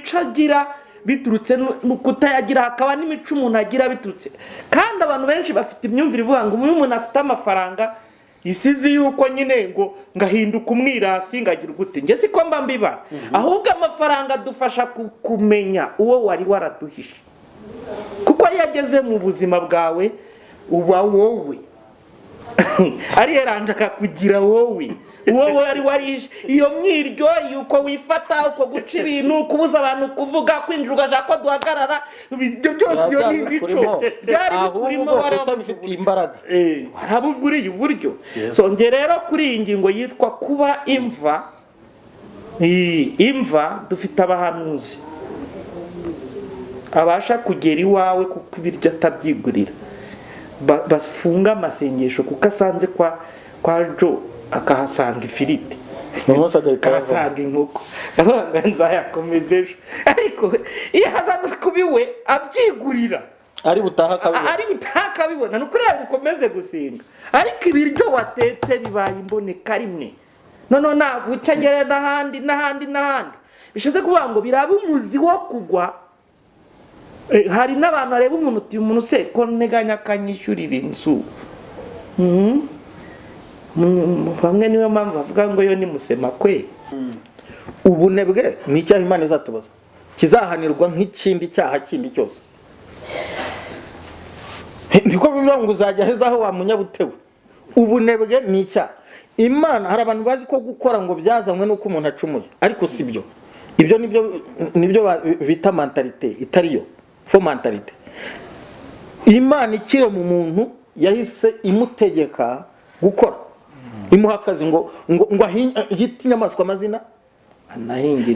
imico agira biturutse n'ukutayagira, hakaba n'imico umuntu agira biturutse. Kandi abantu benshi bafite imyumvire ivuga ngo umuntu afite amafaranga isizi yuko nyine ngo ngahinduka umwirasi ngagira gute. Nge siko mba mbiba, ahubwo amafaranga dufasha kumenya uwo wari waraduhishe, kuko yageze mu buzima bwawe uba wowe ari yaranje akakugira wowe ari warishe iyo mwiryo yuko wifata uko guca ibintu, kubuza abantu kuvuga, kwinjira ugashaka ko duhagarara, ibyo byose iyo ni ibico byari bikurimo warabifitiye imbaraga warabuguriye uburyo. So nge rero kuri iyi ngingo yitwa kuba imva dufite abahanuzi abasha kugera iwawe kuko ibiryo atabyigurira, bafunga amasengesho kuko asanze kwa Jo akahasanga ifiriti, akahasanga inkoko, abanga nzayakomeza ejo. Ariko iyo haza kubiwe abyigurira ari butaha akabibona nuko rero ukomeze gusenga. Ariko ibiryo watetse bibaye imboneka rimwe, none ntabwo ucengera n'ahandi bishize kuvuga ngo biraba umuzi wo kugwa. Hari n'abantu areba umuntu se ko nteganya akanyishyurira inzu, bamwe niyo mpamvu bavuga ngo yo ni musema kwe. Ubunebwe ni icyaha Imana izatubaza, kizahanirwa nk'ikindi cyaha kindi cyose. Ndiko bivuga ngo uzajya hezaho wa munyabutewe. Ubunebwe ni icyaha. Imana hari abantu bazi ko gukora ngo byazanywe nuko umuntu acumuye, ariko sibyo. Ibyo nibyo bita mentalite itariyo, fo mentalite. Imana ikire mu muntu yahise imutegeka gukora, imuha akazi ngo ahite inyamaswa amazina,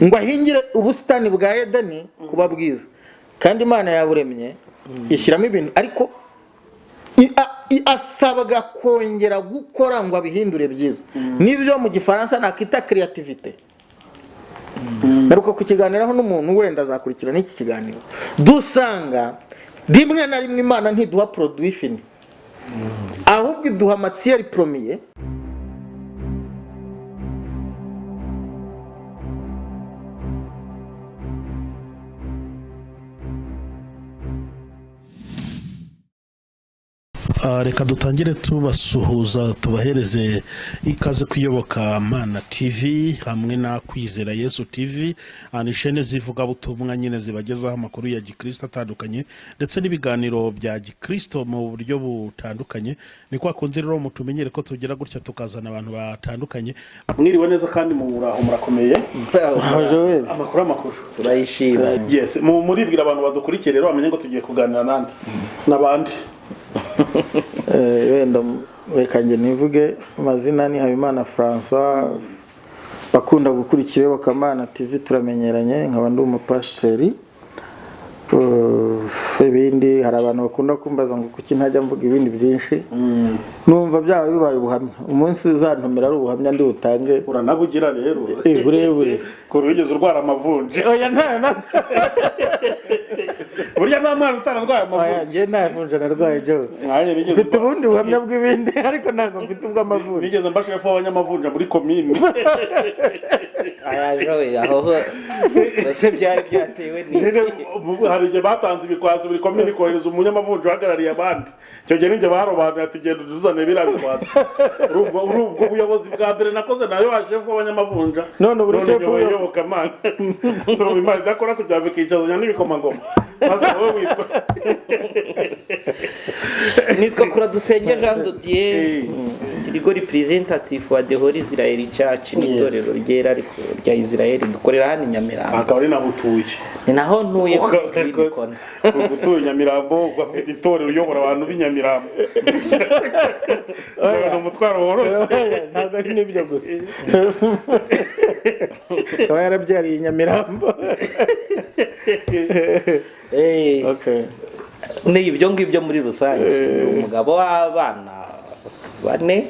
ngo ahingire ubusitani bwa Edeni kuba bwiza. Kandi Imana yaburemye ishyiramo ibintu, ariko asabwa kongera gukora ngo abihindure byiza. Nibyo mu Gifaransa nakita creativité. Naruko kukiganiraho n'umuntu wenda azakurikirana iki kiganiro, dusanga rimwe na rimwe Imana ntiduha produit fini, ahubwo iduha matière première. Reka dutangire tubasuhuza, tubahereze ikaze kuyoboka Mana TV hamwe na Kwizera Yesu TV, anishene zivuga butumwa nyine zibagezaho amakuru ya Gikristo atandukanye ndetse n'ibiganiro bya Gikristo mu buryo butandukanye. Ni kwa kundi rero mutumenyere ko tugera gutya tukazana abantu batandukanye. Mwiriwe neza kandi murakomeye. Amakuru turayishima. Yes, muribwira abantu badukurikire rero bamenye ngo tugiye kuganira n'abandi. Wenda reka nge nivuge amazina ni Habimana François, bakunda gukurikira Mana TV, turamenyeranye, nkaba ndi umupasiteri. Ibindi hari abantu bakunda kumbaza ngo kuki ntajya mvuga ibindi byinshi, numva byaba bibaye ubuhamya. Umunsi uzantumira ari ubuhamya ndi butange, uranabugira rero burebure ko wigeze urwara amavunje. Oya nta burya nta mwana utararwaye amavunje. Nge navunje narwaye jo, mfite ubundi buhamya bw'ibindi ariko ntabwo mfite ubw'amavunje. Nigeze mba chef w'abanyamavunje muri komini. Aho se byari byatewe ni hari igihe batanze ibikwazo buri komini kohereza umunyamavunje uhagarariye abandi. Icyo gihe ninjye barobanura ati genda tuzane birabikwazo. Urubwo ubuyobozi bwa mbere nakoze nayo wa chef w'abanyamavunje. None uri chef uyoboka Mana. So Imana idakora kujya bikicazanya n'ibikomangoma. Basa wowe witwa nitwa Kuradusenge Jean de Dieu, Kirigo representative wa The Holy Israel Church, n'itorero ryera ariko rya Israel dukorera hano Nyamirambo. Akaba ari nabutuye. Ni naho ntuye kubikona. Gutuye Nyamirambo ugafite itorero uyobora abantu b'Inyamirambo. Ni umutwaro woroshye. Ntabwo ari n'ibyo gusa. Aba yarabyariye Nyamirambo. Okay. Ni ibyo ngibyo muri rusange. Umugabo w'abana bane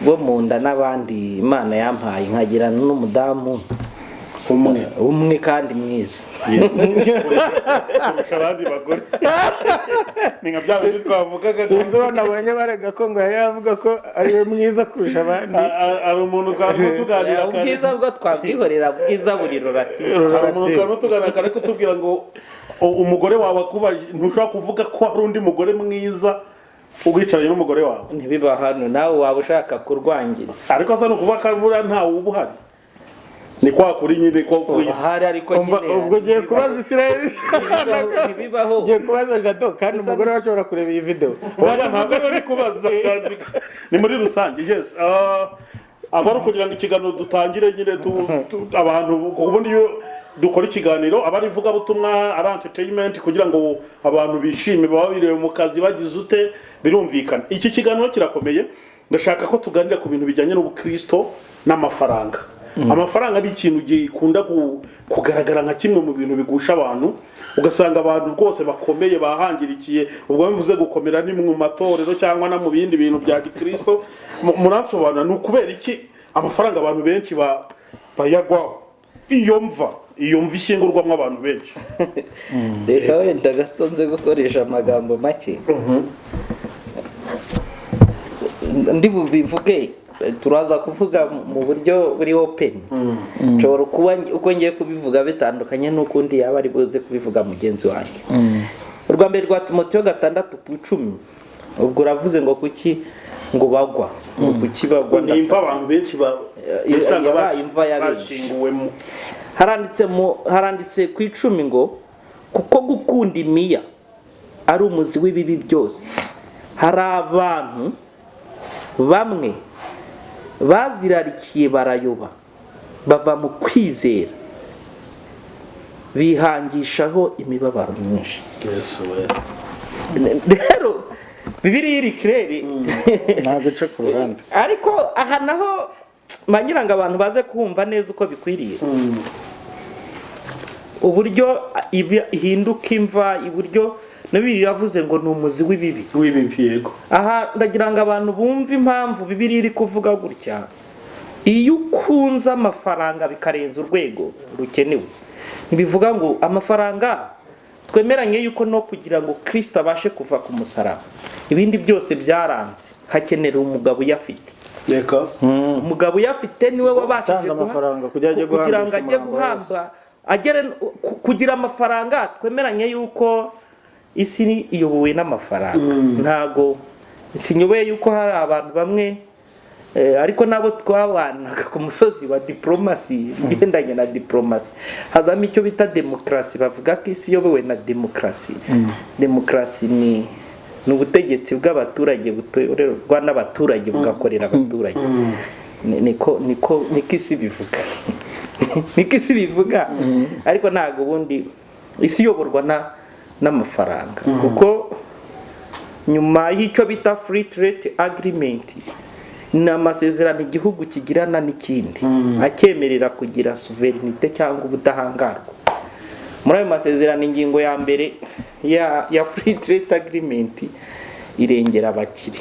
bo mu nda n'abandi Imana yampaye, nkagira n'umudamu umwe kandi mwiza kurusha abandi bagore ni nka bya bindi twavugaga sinzi uwo nabonye barega ko ngo yavuga ko ari we mwiza kurusha abandi. hari umuntu twarimo tuganira kare ubwiza bwo twabwihorera bwiza buri rurativa. hari umuntu twarimo tuganira kare kutubwira ngo umugore wawe akubaje ntushobora kuvuga ko hari undi mugore mwiza uwicaranye n'umugore wawe. Ntibiba hano nawe waba ushaka kurwangiza. ariko asa no kuvuga ko buriya ntawe uba uhari ni kwa kuri nyine ko kuri Ahari ariko nyine ubwo ugiye kubaza Israel ntibibaho. ugiye kubaza Jado kandi umugore we ashobora kureba iyi video. oya ntabwo ari kubaza ni muri rusange. Yes aba ari ukugira ngo ikiganiro dutangire nyine abantu ubundi iyo dukora ikiganiro aba ari ivugabutumwa ari entertainment kugira ngo abantu bishime baba birewe mu kazi bagize ute birumvikana. Iki kiganiro kirakomeye ndashaka ko tuganira ku bintu bijyanye n'ubukristo n'amafaranga. Amafaranga ari ikintu gikunda kugaragara nka kimwe mu bintu bigusha abantu ugasanga abantu rwose bakomeye bahangirikiye. Ubwo mvuze gukomera ni mu matorero cyangwa na mu bindi bintu bya gikristo muransobanura ni ukubera iki amafaranga abantu benshi bayagwaho iyo mva ishingurwamo abantu benshi. Reka wenda gatonze gukoresha amagambo make ndi bubivuge turaza kuvuga mu buryo buri open. Nshobora kuba uko ngiye kubivuga bitandukanye n'ukundi yaba ari buze kubivuga mugenzi wanjye. Urwa mbere rwa Timoteyo 6:10 ubwo uravuze ngo kuki ngo bagwa kuki bagwa ni imva abantu benshi usanga bashinguwemo. Haranditse ku 10 ngo kuko gukunda imiya ari umuzi w'ibibi byose. Hari abantu bamwe bazirarikiye barayoba bava mu kwizera bihangishaho imibabaro myinshi. Rero Bibiliya iri kirere ntabwo ica ku ruhande ariko aha naho mangira ngo abantu baze kumva neza uko bikwiriye. Uburyo ihinduka imva iburyo Bibiliya yavuze ngo ni umuzi w'ibibi yego. Aha ndagira ngo abantu bumve impamvu Bibiliya iri kuvuga gutya. Iyo ukunze amafaranga bikarenza urwego rukenewe ntibivuga ngo amafaranga twemeranye yuko no kugira ngo Kristo abashe kuva ku musaraba ibindi byose byaranze hakenera umugabo uyafite. Yeka umugabo uyafite niwe wabashije amafaranga kugira ngo ajye guhamba kugira amafaranga twemeranye yuko isi iyobowe n'amafaranga. Ntago sinyoboye yuko hari abantu bamwe ariko nabo twabanaga ku musozi wa diplomasi igendanye na diplomasi hazamo icyo bita demokrasi. Bavuga ko isi iyobowe na demokrasi. Demokrasi ni ubutegetsi bw'abaturage butorerwa n'abaturage bugakorera abaturage. niko isi bivuga niko isi bivuga ariko ntago ubundi isi iyoborwa n'amafaranga kuko nyuma y'icyo bita free trade agreement ni amasezerano igihugu kigirana n'ikindi akemerera kugira sovereignty cyangwa ubudahangarwa. Muri ayo masezerano ingingo ya mbere ya free trade agreement irengera abakire.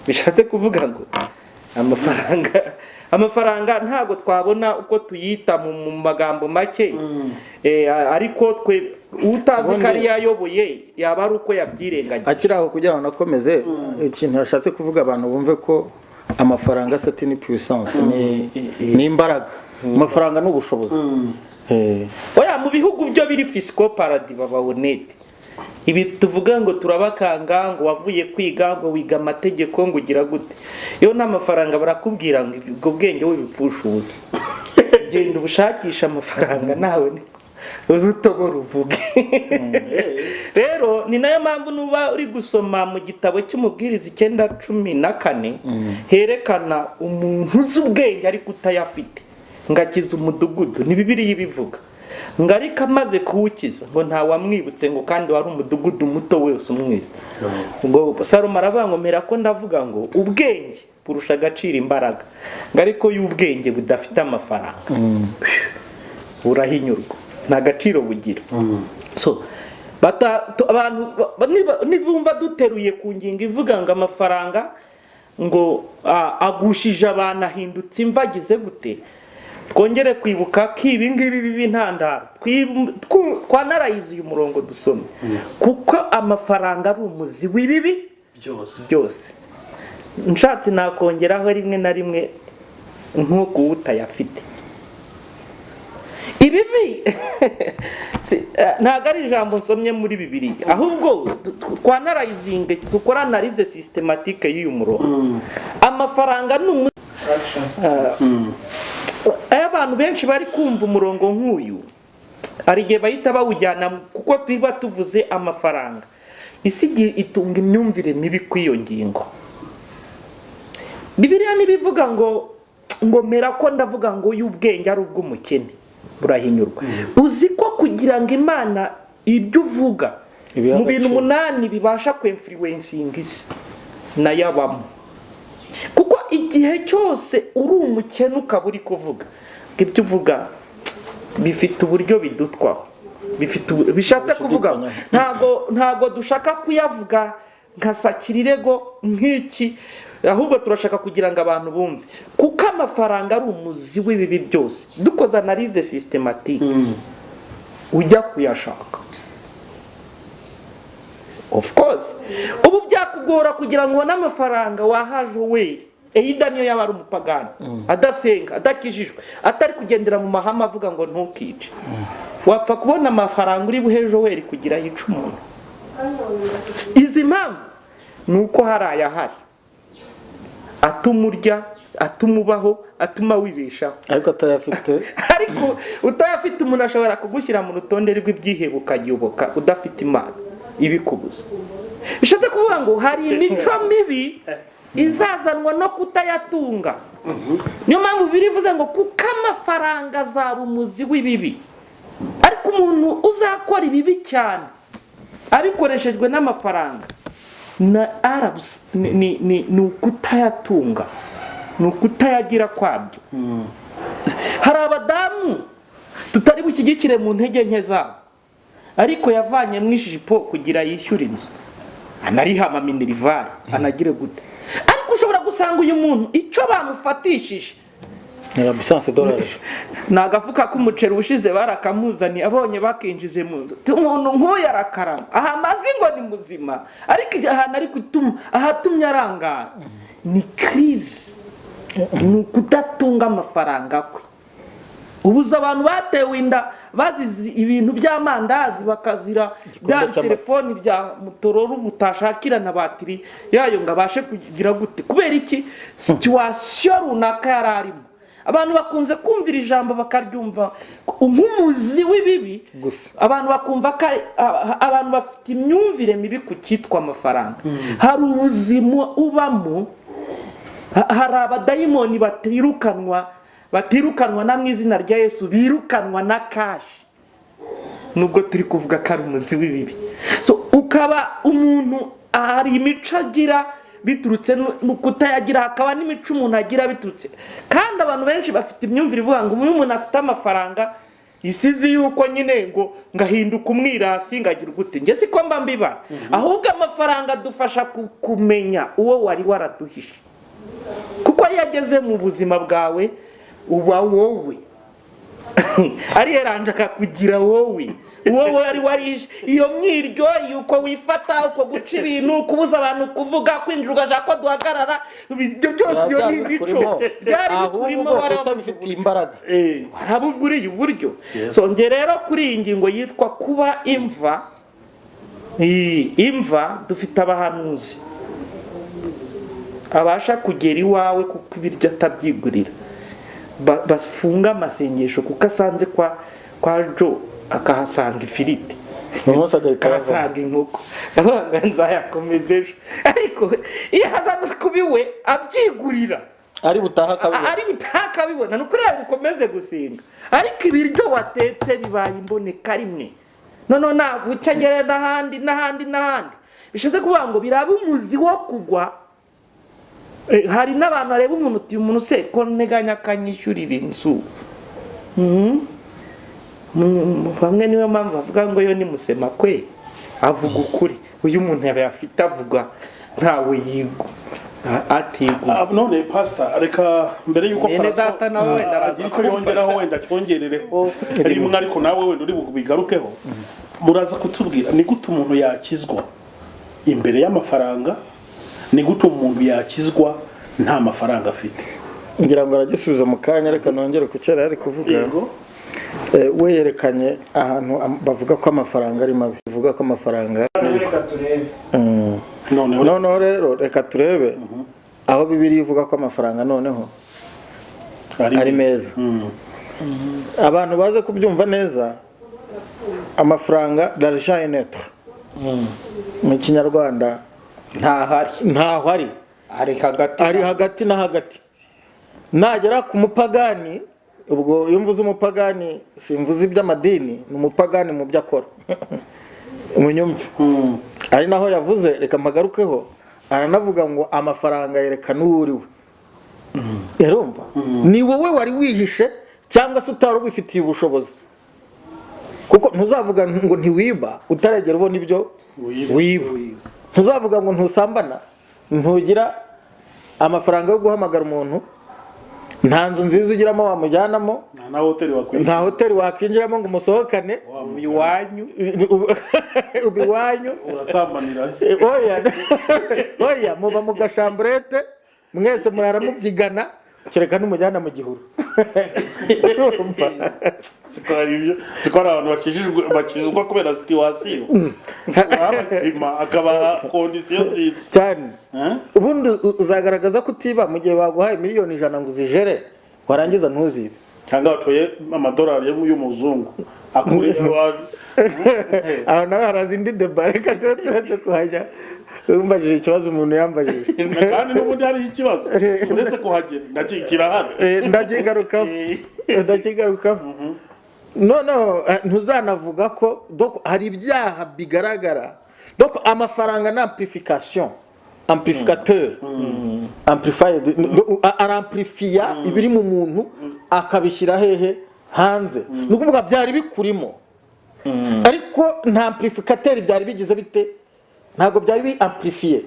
Bishatse kuvuga ngo amafaranga ntago twabona uko tuyita mu magambo make ariko twe utazi kari yayoboye yaba ari uko yabyirenganya. Akiraho kugira ngo nakomeze ikintu yashatse kuvuga abantu bumve ko amafaranga c'est une puissance ni imbaraga. Amafaranga n'ubushobozi. Oya mu bihugu byo biri fiscal paradis baba honete. Ibi tuvuga ngo turabakanga ngo wavuye kwiga ngo wiga amategeko ngo ugira gute. Yo n'amafaranga barakubwira ngo ubwo bwenge wibipfusha ubusa. Genda ubushakisha amafaranga nawe uzutobora uvuge. Rero ni nayo mpamvu nuba uri gusoma mu gitabo cy'umubwiriza 9:14 herekana umuntu uzi ubwenge ariko utayafite ngakiza umudugudu. Ni Bibiliya ibivuga ngo ariko amaze kuwukiza ngo nta wamwibutse ngo kandi wari umudugudu muto wese umwiza. Ngo Salomo arabangomera ko ndavuga ngo ubwenge burusha agaciro imbaraga ngo ariko y'ubwenge budafite amafaranga burahinyurwa nta gaciro bugira. So abantu nibumva duteruye ku ngingo ivuga ngo amafaranga ngo agushije abantu ahindutse imvagize gute twongere kwibuka ko ibi ngibi biba intandaro twanarayize uyu murongo dusomye kuko amafaranga ari umuzi w'ibibi byose. Nshatse nakongeraho rimwe na rimwe nk'uko utayafite ibibi ntabwo ari ijambo nsomye muri Bibiliya, ahubwo twanarayizinge dukora analize systematique y'uyu murongo. Amafaranga ni abantu benshi bari kumva umurongo nk'uyu hari igihe bahita bawujyana kuko tuba tuvuze amafaranga. Isi itunga imyumvire mibi kw'iyo ngingo. Bibiliya nibivuga ngo mera ko ndavuga ngo y'ubwenge ari ubw'umukene burahinyurwa. Uzi ko kugira ngo Imana ibyo uvuga mu bintu 8 bibasha kwinfluencinga isi nayabamo, kuko igihe cyose uri umukene ukaba uri kuvuga ibyo uvuga bifite uburyo bidutwaho, bishatse kuvuga ntago dushaka kuyavuga nka sakirirego nk'iki, ahubwo turashaka kugira ngo abantu bumve kuko amafaranga ari umuzi w'ibibi byose. Dukoze analize systematique ujya kuyashaka, of course ubu byakugora kugira ngo ubone amafaranga wahaje we Eida niyo yaba ari umupagani adasenga adakijijwe atari kugendera mu mahama avuga ngo ntukice, wapfa kubona amafaranga uri buhejo we kugira yica umuntu. Izi mpamvu nuko hari ayahari atuma urya, atuma ubaho, atuma wibeshaho, ariko atayafite ariko utayafite umuntu ashobora kugushyira mu rutonde rw'ibyihebe ukayoboka udafite Imana ibikubuza. Bishatse kuvuga ngo hari imico mibi izazanwa no kutayatunga. Niyo mpamvu birivuze ngo kuko amafaranga azaba umuzi w'ibibi, ariko umuntu uzakora ibibi cyane abikoreshejwe n'amafaranga na Arabs ni ukutayatunga, ni ukutayagira kwabyo. Hari abadamu tutari bushyigikire mu ntege nke zabo, ariko yavanye mwishijipo kugira yishyura inzu, anarihama minerivare, anagire gute. Ariko ushobora gusanga uyu muntu icyo bamufatishije $100 nagafuka k'umuceri ushize barakamuzaniye abonye bakinjize mu nzu. Umuntu nk'uyu arakarama aha amazi ngo ni muzima, ariko ahantu ari gutuma ahatumye arangara ni crise, ni ukudatunga amafaranga kwe. Ubuza abantu batewe inda bazize ibintu by'amandazi bakazira bya telefoni bya Motorola mutashakira na batiri yayo ngo abashe kugira gute, kubera iki situation runaka yararimo. Abantu bakunze kumvira ijambo bakaryumva nk'umuzi w'ibibi, abantu bakumva ko abantu bafite imyumvire mibi ku cyitwa amafaranga. Hari ubuzima ubamo, hari abadayimoni batirukanwa na mu izina rya Yesu, birukanwa na kashi, nubwo turi kuvuga ko ari umuzi w'ibibi. So ukaba umuntu hari imico agira biturutse kutayagira, hakaba n'imico umuntu agira biturutse. Kandi abantu benshi bafite imyumvire ivuga ngo umuntu afite amafaranga isizi yuko nyine ngo ngahinduka umwirasi ngagira gute. Nge siko mba mbiba, ahubwo amafaranga dufasha kumenya uwo wari waraduhishe, kuko yageze mu buzima bwawe uba wowe ari yaranje akakugira wowe ari warishe iyo mwiryo yuko wifata uko guca ibintu, kubuza abantu kuvuga, kwinjira ugaja ko duhagarara, ibyo byose iyo ni ibico byari bikurimo barabifitiye imbaraga barabuguriye uburyo. So nge rero kuri iyi ngingo yitwa kuba imva dufite abahanuzi abasha kugera iwawe kuko ibiryo atabyigurira, bafunga amasengesho kuko asanze kwa Jo akahasanga ifiriti, akahasanga inkoko, nzayakomeza ejo. Ariko iyo haza kubiwe abyigurira ari butaha akabibona, ni ukuri yagukomeze gusenga, ariko ibiryo watetse bibaye imboneka rimwe. None nagucengere n'ahandi bishatse kuvuga ngo biraba umuzi wo kugwa. Hari n'abantu bareba umuntu se ko nteganya kanyishyurira inzu, bamwe niyo mpamvu bavuga ngo yo ni musema kwe avuga ukuri. Uyu muntu yaba afite avuga ntawe yigo, ati none pastor reka mbere yuko Mwene data nawe wenda araza agira icyo yongeraho wenda cyongerereho rimwe ariko nawe wenda uri bubigarukeho muraza kutubwira ni gute umuntu yakizwa imbere y'amafaranga ni gute umuntu yakizwa nta mafaranga afite ngira ngo aragisubiza mu kanya reka nongere kucyera yari kuvuga yego we yerekanye ahantu bavuga ko amafaranga ari mabi bavuga ko amafaranga reka turebe noneho rero reka turebe aho bibiri ivuga ko amafaranga noneho ari meza abantu baze kubyumva neza amafaranga l'argent est neutre mu kinyarwanda ntaho ari hagati na hagati nagera ku mupagani ubwo iyo mvuze umupagani simvuze iby'amadini ni umupagani mu byo akora umunyumve ari naho yavuze reka mpagarukeho aranavuga ngo amafaranga yerekana uwo uriwe yarumva ni wowe wari wihishe cyangwa se utari ubifitiye ubushobozi kuko ntuzavuga ngo ntiwiba utaragera ubona ibyo wiba ntuzavuga ngo ntusambana ntugira amafaranga yo guhamagara umuntu nta nzu nziza ugiramo wamujyanamo nta hoteli wakwinjiramo ngo umusohokane ubiwanyu urasambanira oya muba mu gashamburete mwese murara mubyigana kereka n'umujyana mu gihuru siko ari abantu bakijijwe kubera situwasiyo akaba kondisiyo nziza cyane ubundi uzagaragaza ko utiba mu gihe baguhaye miliyoni 100 ngo uzijere warangiza ntuzibe cyangwa watoye amadolari y'umuzungu aho nawe harazi indi deba reka tuba turetse kuhajya umbajije ikibazo umuntu yambajije kandi n'ubundi hariho ikibazo uretse kuhagera kirahari ndakigarukaho noneho ntuzanavuga ko hari ibyaha bigaragara amafaranga ni amplification amplificateur aramplifiya ibiri mu muntu akabishyira hehe hanze ni ukuvuga byari bikurimo ariko nta amplificateur byari bigize bite ntabwo byari bi amplifiye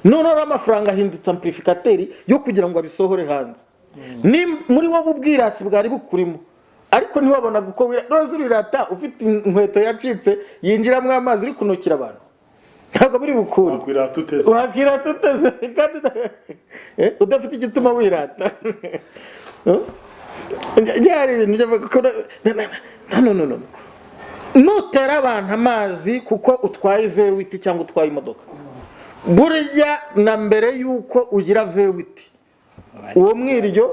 noneho amafaranga ahindutse amplificateur yo kugira ngo abisohore hanze ni muri wowe ubwirasi bwari bukurimo ariko ntiwabonaga uko wirata ufite inkweto yacitse yinjiramo amazi uri kunukira abantu ntabwo biri bukuru wakirata uteze kandi udafite igituma wirata no nutera abantu amazi kuko utwaye V8 cyangwa utwaye imodoka burya na mbere yuko ugira V8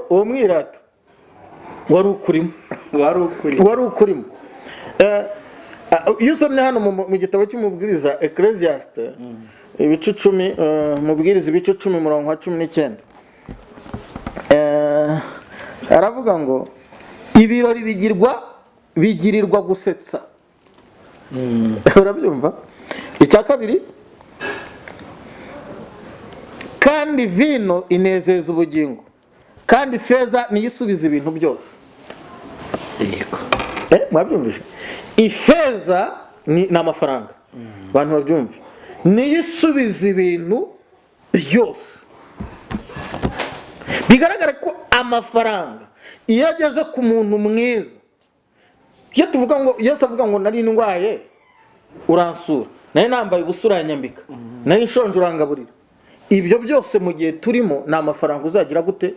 uwo mwirato wari ukurimo iyo usomye hano mu gitabo cy'umubwiriza Ecclesiastes ibice 10 mubwiriza ibice 10 murongo wa 19 aravuga ngo ibirori bigirirwa gusetsa urabyumva icya kabiri kandi vino inezeza ubugingo kandi feza niyo isubiza ibintu byose mwabyumvise ifeza ni amafaranga abantu babyumve niyo isubiza ibintu byose bigaragara ko amafaranga iyo ageze ku muntu mwiza iyo tuvuga ngo Yesu avuga ngo nari ndwaye uransura nari nambaye ubusura nyambika nari nshonje urangaburira ibyo byose mu gihe turimo na amafaranga uzagira gute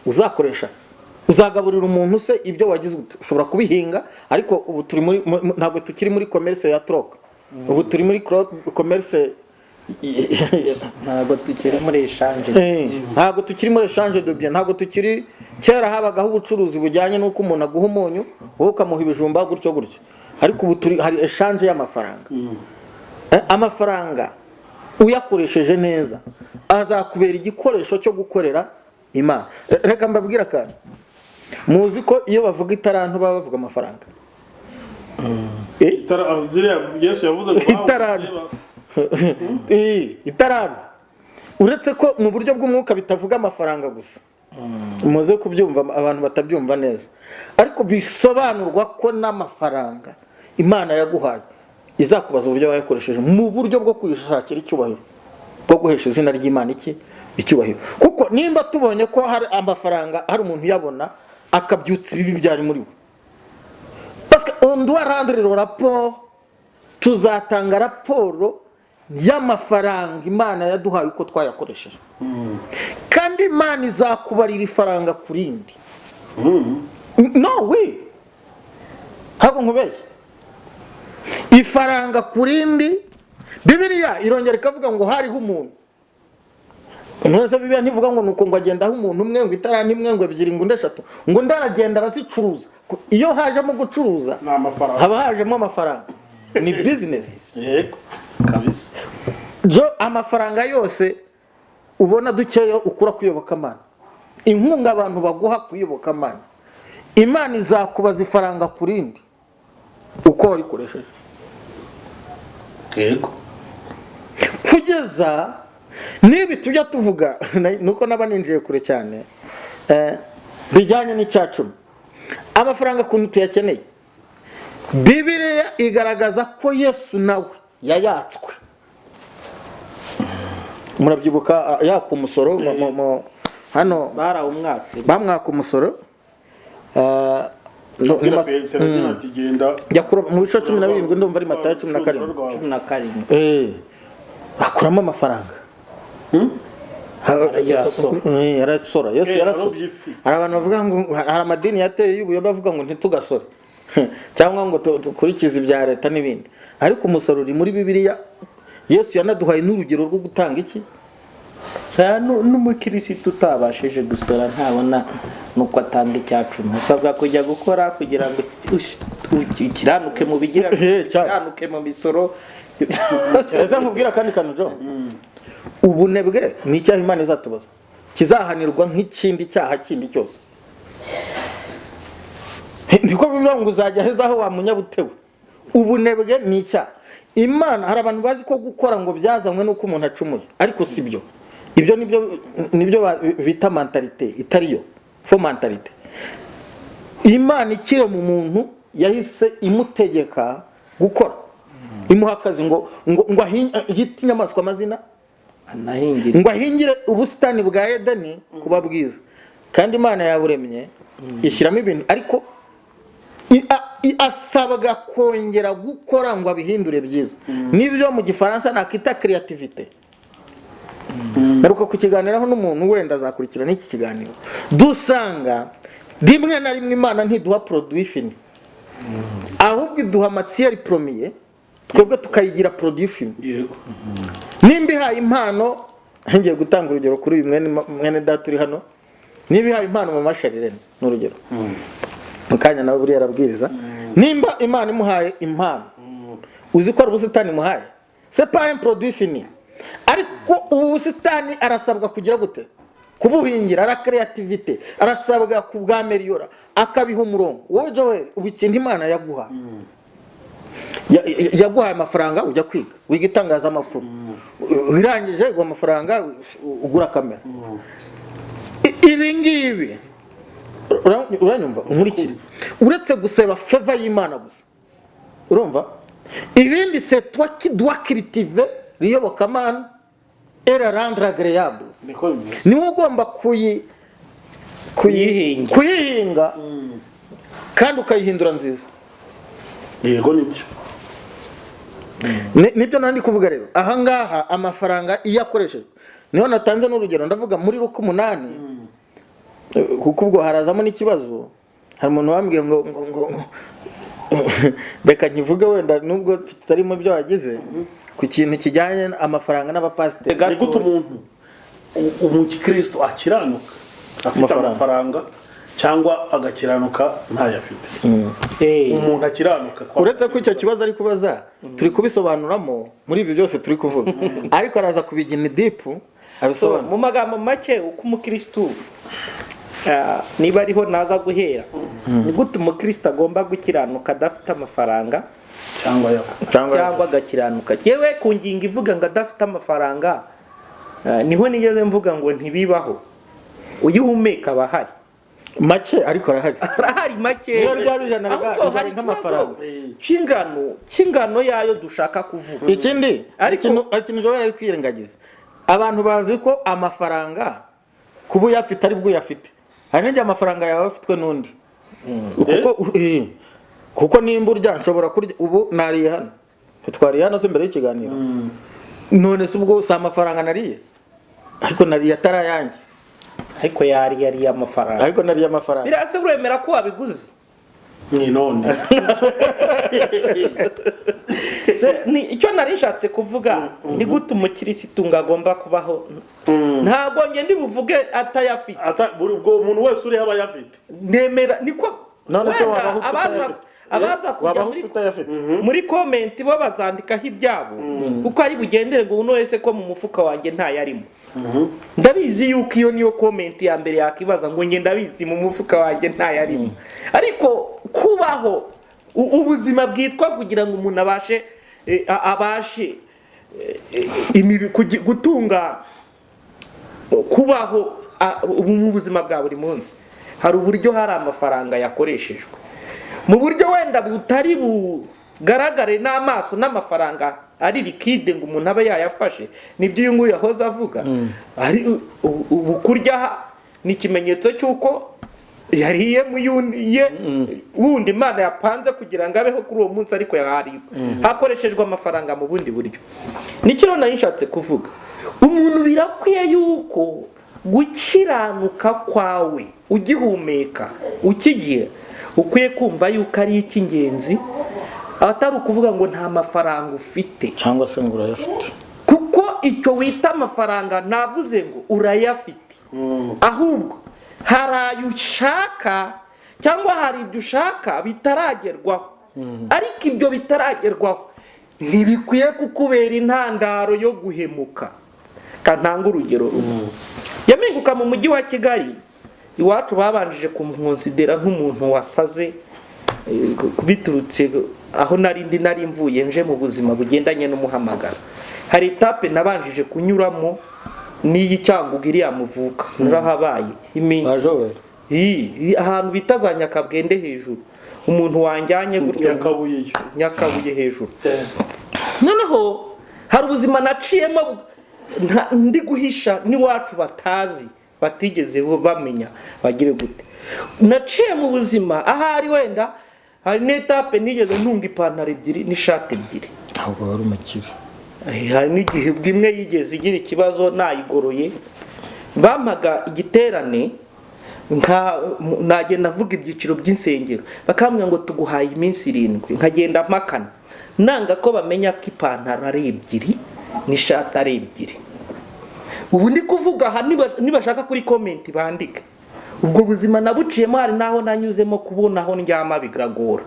uzakoresha uzagaburira umuntu se ibyo wagize ushobora kubihinga ariko ubu turi muri ntabwo tukiri muri commerce ya troc ubu turi muri commerce ntabwo tukiri muri echange ntabwo tukiri muri echange de bien ntabwo tukiri kera habagaho ubucuruzi bujyanye n'uko umuntu aguha umunyu wowe ukamuha ibijumba gutyo ariko ubu turi hari echange y'amafaranga amafaranga uyakoresheje neza azakubera igikoresho cyo gukorera Imana reka mbabwira kandi muzi ko iyo bavuga itarantu baba bavuga amafaranga Yesu yavuze ngo itarantu uretse ko mu buryo bw'umwuka bitavuga amafaranga gusa muze kubyumva abantu batabyumva neza ariko bisobanurwa ko n'amafaranga Imana yaguhaye izakubaza uburyo wayakoresheje mu buryo bwo kwishakira icyubahiro bwo guhesha izina ry'Imana icyubahiro. Kuko nimba tubonye ko hari amafaranga hari umuntu yabona akabyutsa ibibi byari muri we, parce que on doit rendre le rapport, tuzatanga raporo y'amafaranga Imana yaduhaye uko twayakoresheje, kandi Imana izakubarira ifaranga kurindi. No we hako nkubeye ifaranga kurindi. Bibiliya irongera ikavuga ngo hariho umuntu, none Bibiliya ntivuga ngo nuko ngo agenda umuntu umwe ngo itarani imwe ngo ebyiri ngo ndeshatu ngo ndaragenda arazicuruza. Iyo hajemo gucuruza haba hajemo amafaranga, ni business. Yego kabisa. Amafaranga yose ubona dukeyo ukura kuyoboka Imana, inkunga abantu baguha kuyoboka Imana, Imana izakubaza ifaranga kurindi uko warikoresheje. Yego. Kugeza nibi tujya tuvuga nuko nabaninjiye kure cyane bijyanye n'icyacumi, amafaranga kuntu tuyakeneye. Bibiliya igaragaza ko Yesu nawe yayatswe. Murabyibuka yaka umusoro hano barawumwatse, bamwaka umusoro mu bice 17 ndumva ari Matayo 17 bakuramo amafaranga. Yarasora. Yesu yarasora. Hari abantu bavuga ngo hari amadini yateye y'ubuyobe bavuga ngo ntitugasore cyangwa ngo tukurikize ibya leta n'ibindi, ariko umusoro uri muri Bibiliya. Yesu yanaduhaye n'urugero rwo gutanga iki, n'umukirisitu utabashije gusora ntabona nuko atanga icyacumi. Usabwa kujya gukora kugira ngo ukiranuke mu bigira, ukiranuke mu misoro. Ese nkubwira kandi kantu ubunebwe ni icyaha Imana izatubaza, kizahanirwa nk'ikindi cyaha kindi cyose. Ndiko bivuga ngo uzajya hezaho wa munyabutewe. Ubunebwe ni icyaha. Imana hari abantu bazi ko gukora ngo byazanywe nuko umuntu acumuye, ariko sibyo. Ibyo nibyo bita mentalite itariyo, fo mentalite. Imana ikire mu muntu yahise imutegeka gukora, imuha akazi ngo ahite inyamaswa amazina, ngo ahingire ubusitani bwa Edeni kuba bwiza. Kandi Imana yaburemye ishyiramo ibintu, ariko asabwa kongera gukora ngo abihindure byiza. Nibyo mu Gifaransa nakita creativité. Naruko kukiganiraho n'umuntu wenda azakurikira n'iki kiganiro, dusanga rimwe na rimwe Imana ntiduha produit fini, ahubwo iduha matière première, twebwe tukayigira produit fini. Yego. Nimba ihaye impano, ngiye gutanga urugero kuri uyu mwene data uri hano, niba ihaye impano mu masharirene n'urugero, mukanya nawe buri yarabwiriza, nimba Imana imuhaye impano, uzi ko ubusitani muhaye, c'est pas un produit fini, ariko ubusitani arasabwa kugira gute, kubuhingira, ara creativité, arasabwa kubwameliora, akabiha umurongo. Wowe Joel ubikindi Imana yaguha, yaguhaye amafaranga ujya kwiga, wiga itangazamakuru, wirangije ngo amafaranga ugura kamera. Ibi ngibi uranyumva nkurikire, uretse guseba favor y'Imana gusa, urumva ibindi c'est toi qui dois cultiver l'iyobokamana et la rendre agréable. Ni ugomba kuyihinga kandi ukayihindura nziza. Yego nibyo. Nibyo nandi kuvuga rero. Aha ngaha amafaranga iyo akoreshejwe, niho natanze n'urugero, ndavuga muri Luka 8, kuko ubwo harazamo n'ikibazo. Hari umuntu wambwiye ngo beka nkivuge wenda nubwo tutarimo byo wagize ku kintu kijyanye amafaranga n'abapasiteri. Ni gute umuntu umukristo akiranuka afite amafaranga cyangwa agakiranuka ntayafite? Umuntu akiranuka uretse ko icyo kibazo ari kubaza turi kubisobanuramo muri ibi byose turi kuvuga, ariko araza kubigina deep abisobanura mu magambo make. Uko umukristo niba ariho naza guhera, ni gute umukristo agomba gukiranuka adafite amafaranga cyangwa agakiranuka? Yewe ku ngingo ivuga ngo adafite amafaranga, niho nigeze mvuga ngo ntibibaho. Uyihumeka abahari make, ariko arahari make. Niyo ryabijana hari nk'amafaranga kingano yayo dushaka kuvuga. Ikindi ikintu Joel ari kwirengagiza, abantu bazi ko amafaranga kuba uyafite ari bwo uyafite, hari n'igihe amafaranga yawe afitwe n'undi. Kuko nimba urya nshobora kurya ubu nariye hano, twariye hano se mbere y'ikiganiro, none se ubwo si amafaranga nariye, ariko nariye atari ayanjye, ariko yariye amafaranga, ariko nariye amafaranga. birase uremera ko wabiguze ni none ni icyo nari nshatse kuvuga. Ni gute umukirisitu ngo agomba kubaho? Ntabwo nge ndi buvuge atayafite, ubwo umuntu wese uri aba yafite, nemera niko. None se wabaho abaza kujya muri komenti bo bazandikaho ibyabo, kuko ari bugendere ngo uno wese ko mu mufuka wanjye ntayarimo. Ndabizi yuko iyo niyo komenti ya mbere yakibaza ngo nge ndabizi mu mufuka wanjye ntayarimo. Ariko kubaho ubuzima bwitwa kugira ngo umuntu abashe gutunga, kubaho mu buzima bwa buri munsi, hari uburyo hari amafaranga yakoreshejwe mu buryo wenda butari bugaragare n'amaso, n'amafaranga ari likide ngo umuntu abe yayafashe. Nibyo uyu nguyu yahoze avuga, ari ubukurya ni ikimenyetso cy'uko yariye wundi Imana yapanze kugira ngo abeho kuri uwo munsi, ariko hakoreshejwe amafaranga mu bundi buryo. Nikiro nari nshatse kuvuga, umuntu birakwiye yuko gukiranuka kwawe ugihumeka ukigiye, ukwiye kumva yuko ari icy'ingenzi, atari ukuvuga ngo nta mafaranga ufite cyangwa se ngo urayafite, kuko icyo wita amafaranga navuze ngo urayafite, ahubwo hari ayo ushaka cyangwa hari ibyo ushaka bitaragerwaho, ariko ibyo bitaragerwaho ntibikwiye kukubera intandaro yo guhemuka. Kantanga urugero rumwe, yaminguka mu mujyi wa Kigali, iwacu babanjije kumwonsidera nk'umuntu wasaze, biturutse aho nari mvuye nje mu buzima bugendanye n'umuhamagaro. Hari etape nabanjije kunyuramo n'iyi Cyangugu iriya muvuka, narahabaye iminsi ahantu bita za Nyakabwende hejuru, umuntu wanjyanye gutyo Nyakabuye hejuru. Noneho hari ubuzima naciyemo ndi guhisha n'iwacu batazi, batigeze bamenya bagire gute. Naciye mu buzima ahari wenda hari n'etape nigeze ntunga ipantaro ebyiri n'ishati ebyiri. Ntabwo wari umukire. Hari n'igihe bwimwe yigeze igira ikibazo nayigoroye, bampaga igiterane nagenda navuga ibyiciro by'insengero, bakambwira ngo tuguhaye iminsi 7, nkagenda mpakana nanga ko bamenya ko ipantaro ari ebyiri n'ishati ari ebyiri. Ubu ndi kuvuga aha nibashaka kuri komenti bandike, ubwo buzima nabuciyemo hari naho nanyuzemo kubona aho ndyama bigragora.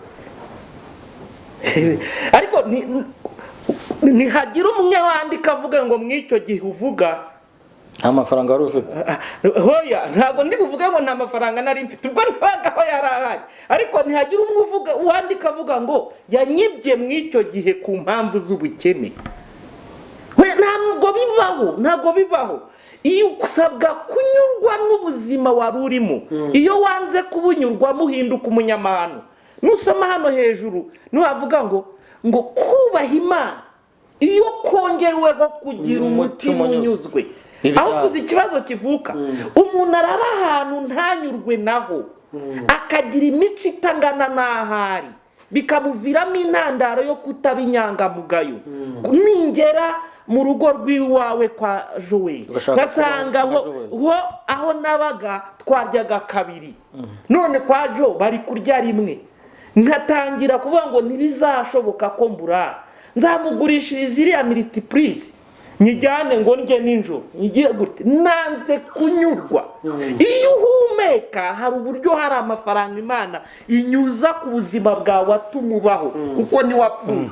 Ariko nihagira umwe wandika avuga ngo mw'icyo gihe uvuga nta mafaranga wari ufite. Hoya, ntabwo ndi kuvuga ngo nta mafaranga nari mfite, ubwo ntibagaho yarahaye. Ariko nihagira umwe wandika avuga ngo yanyibye mw'icyo gihe ku mpamvu z'ubukene. Ntabwo bibaho. Iyo usabwa kunyurwa n'ubuzima wari urimo, iyo wanze kubunyurwamo uhinduka umunyamahano. Nusoma hano hejuru nuhavuga ngo kubaha Imana iyo kongeweho kugira umutima unyuzwe, aho kuzi ikibazo kivuka, umuntu araba ahantu ntanyurwe naho, akagira imico itangana n'ahari, bikamuviramo intandaro yo kutaba inyangamugayo. Ningera mu rugo rw'iwawe kwa Joel, ngasanga aho nabaga twaryaga kabiri, none kwa Jo bari kurya rimwe, nkatangira kuvuga ngo ntibizashoboka ko mbura, nzamugurishiriza iriya multiprise nyijyane ngo ndye ninjoro, ngiye gute, nanze kunyurwa. Iyo uhumeka hari uburyo hari amafaranga Imana inyuza ku buzima bwawe atumubaho uko ni wapfuye.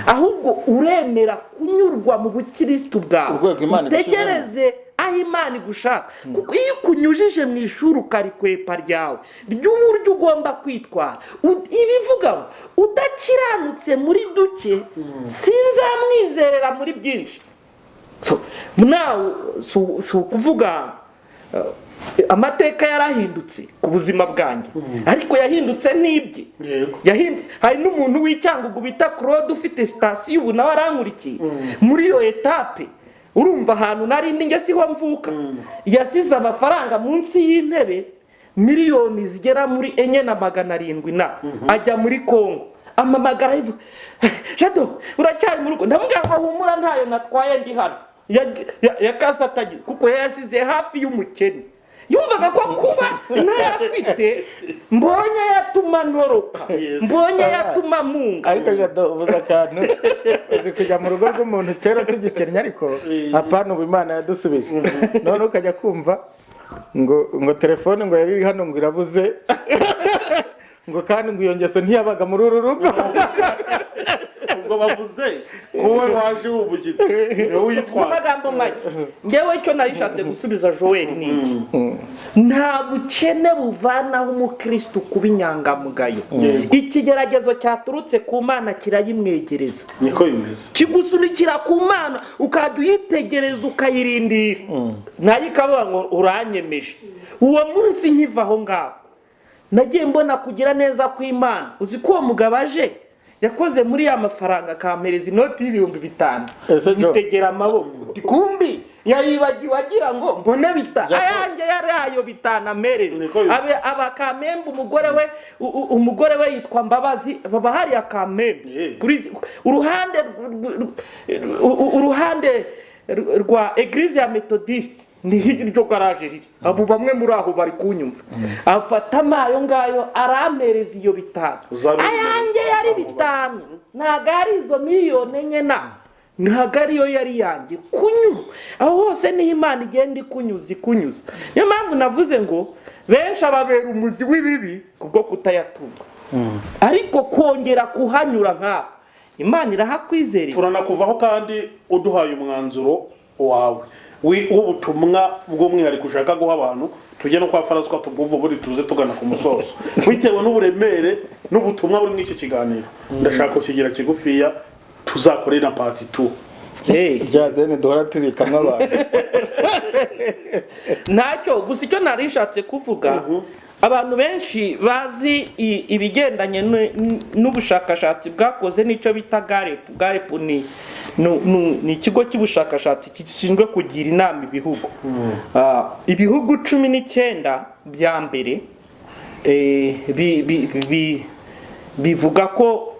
Ahubwo uremera kunyurwa mu bukristo bwawe, utegereze aho Imana igushaka. Kuko iyo kunyujije mu ishuri ukarikwepa ryawe ry'uburyo ugomba kwitwara, ibivuga ngo udakiranutse muri duke sinzamwizerera muri byinshi. Si ukuvuga amateka yarahindutse ku buzima bwanjye, ariko yahindutse n'ibye. Hari n'umuntu w'Icyangugu bita Claude ufite sitasiyo, ubu nawe arankurikiye muri iyo etape. urumva ahantu narindi njye siho mvuka yasize amafaranga munsi y'intebe miliyoni zigera muri 4,700 na ajya muri Kongo amamagara ivu Jado uracyari mu rugo ndamubwira ngo humura ntayo natwaye ndi hano yakasatagira kuko yasize hafi y'umukene yumvaga ko kuba ntayafite mbonye yatuma ntoroka mbonye yatuma munga ariko Jado ubuza akantu uzi kujya mu rugo rw'umuntu kera tugikennye ariko apana ubu Imana yadusubije none ukajya kumva ngo telefone ngo yari hano ngo irabuze ngo kandi ngo iyo ngeso ntiyabaga muri uru rugo ubwo bavuze wowe waje wubugitse niwe witwara amagambo make ngewe icyo narishatse gusubiza Joel ni nta bukene buvanaho umukristo kuba inyangamugayo ikigeragezo cyaturutse ku Mana kirayimwegereza niko bimeze kigusunikira ku Mana ukajya uyitegereza ukayirindira nayo ikavuga ngo uranyemeje uwo munsi nkiva aho ngaho nagiye mbona kugira neza kw'Imana uzi ko uwo mugabo aje yakoze muri ya mafaranga akampereza inoti y'5,000 yitegera amaboko kumbi yayibagiwe agira ngo mbone ayanjye yari ayo 5 amerere abakamembe umugore we yitwa Mbabazi baba hari akamembe kuri uruhande rwa Eglise ya Methodist ni hiryo garage riri abo bamwe muri aho bari kunyumva afata amayo ngayo arampereza iyo 5 ayanjye yari 5 ntago ari izo miliyoni enye ntago ariyo yari yanjye kunyura aho hose niho Imana igenda ikunyuza niyo mpamvu navuze ngo benshi ababera umuzi w'ibibi kubwo kutayatunga ariko kongera kuhanyura nk'aho Imana irahakwizera turanakuvaho kandi uduhaye umwanzuro wawe w'ubutumwa bw'umwihariko ushaka guha abantu tujye no kwa François tubwuva buri tuze tugana ku musozo bitewe n'uburemere n'ubutumwa buri mw'iki kiganiro ndashaka kukigira kigufiya tuzakorera part 2 Jadene duhora tubikamwe abantu ntacyo gusa icyo narishatse kuvuga abantu benshi bazi ibigendanye n'ubushakashatsi bwakoze n'icyo bita GAREP ni ikigo cy'ubushakashatsi gishinzwe kugira inama ibihugu ibihugu 19 bya mbere bivuga ko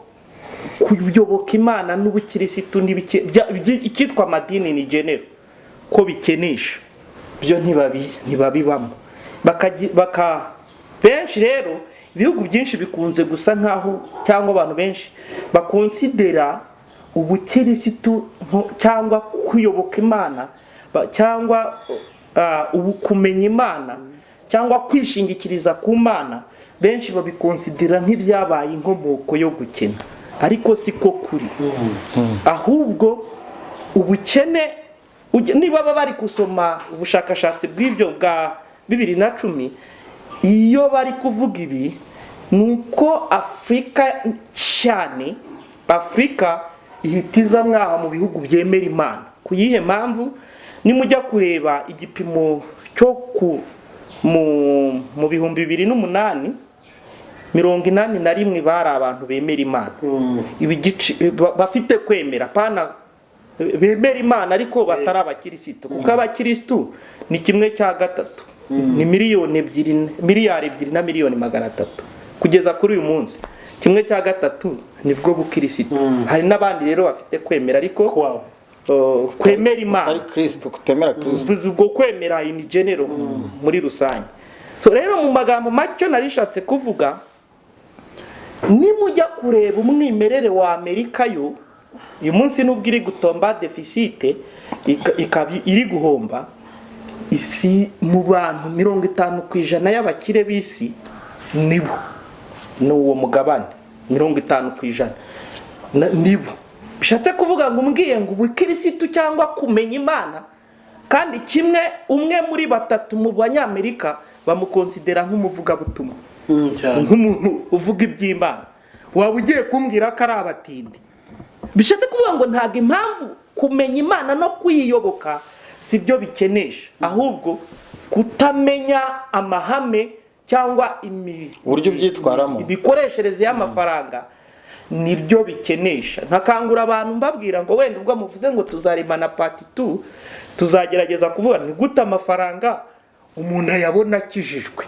kuyoboka Imana n'ubukirisitu ikitwa amadini ni genero ko bikenesha byo ntibabibamo benshi rero ibihugu byinshi bikunze gusa nkaho cyangwa abantu benshi bakonsidera ubukirisitu cyangwa kuyoboka Imana cyangwa kumenya Imana cyangwa kwishingikiriza ku Mana benshi babikonsidera nk'ibyabaye inkomoko yo gukena ariko siko kuri ahubwo ubukene niba bari gusoma ubushakashatsi bw'ibyo bwa 2010 iyo bari kuvuga ibi nuko Afrika ihitiza mwaha mu bihugu byemera Imana kuyihe mpamvu nimujya kureba igipimo cyo mu 2008 81 bari abantu bemera Imana bafite kwemera pana bemera Imana ariko batari abakirisitu kuko abakirisitu ni 1/3 ni miliyari 2 na miliyoni 300 kugeza kuri uyu munsi 1/3 nibwo bukirisitu hari n'abandi rero bafite kwemera ariko kwemera Imana ari Kristo kutemera Kristo ubwo kwemera in general muri rusange so rero mu magambo make narishatse kuvuga nimujya kureba umwimerere wa Amerika yo uyu munsi nubwo iri gutomba deficit iri guhomba isi mu bantu 50% y'abakire b'isi nibo n'uwo mugabane 50% nibo bishatse kuvuga ngo umbwiye ngo ubukirisitu cyangwa kumenya Imana kandi umwe muri 3 mu banyamerika bamukonsidera nk'umuvugabutumwa nk'umuntu uvuga iby'Imana waba ugiye kumbwira ko ari abatindi bishatse kuvuga ngo ntago impamvu kumenya Imana no kuyiyoboka sibyo bikenesha ahubwo kutamenya amahame cyangwa uburyo byitwaramo ibikoreshereze y'amafaranga nibyo bikenesha. Nkakangura abantu mbabwira ngo wenda ubwo muvuze ngo tuzarimana part 2 tuzagerageza kuvuga ni gute amafaranga umuntu ayabona akijijwe.